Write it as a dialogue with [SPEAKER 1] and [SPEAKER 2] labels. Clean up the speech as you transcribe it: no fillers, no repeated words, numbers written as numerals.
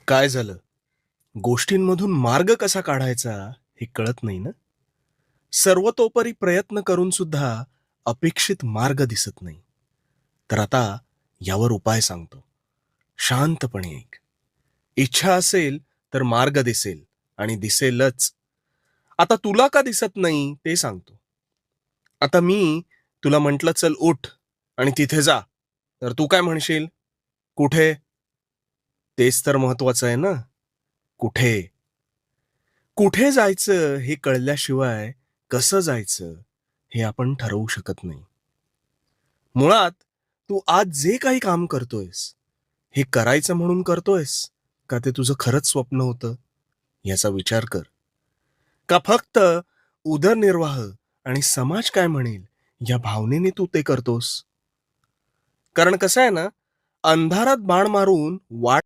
[SPEAKER 1] काय झालं? गोष्टींमधून मार्ग कसा काढायचा हे कळत नाही ना? सर्वतोपरी प्रयत्न करून सुद्धा अपेक्षित मार्ग दिसत नाही. तर आता यावर उपाय सांगतो. शांतपणे ऐक. इच्छा असेल तर मार्ग दिसेल आणि दिसेलच. आता तुला का दिसत नाही ते सांगतो. आता मी तुला म्हटलं चल उठ आणि तिथे जा. तर तू काय म्हणशील? कुठे? तेच तर महत्वाचं आहे ना. कुठे? कुठे जायचं हे कळल्याशिवाय कसं जायचं हे आपण ठरवू शकत नाही. मुळात तू आज जे काही काम करतोयस, हे करायचं म्हणून करतोयस का ते तुझं खरंच स्वप्न होतं? याचा विचार कर. का फक्त उदरनिर्वाह आणि समाज काय म्हणेल या भावनेने तू ते करतोस? कारण कसं आहे ना, अंधारात बाण मारून वाट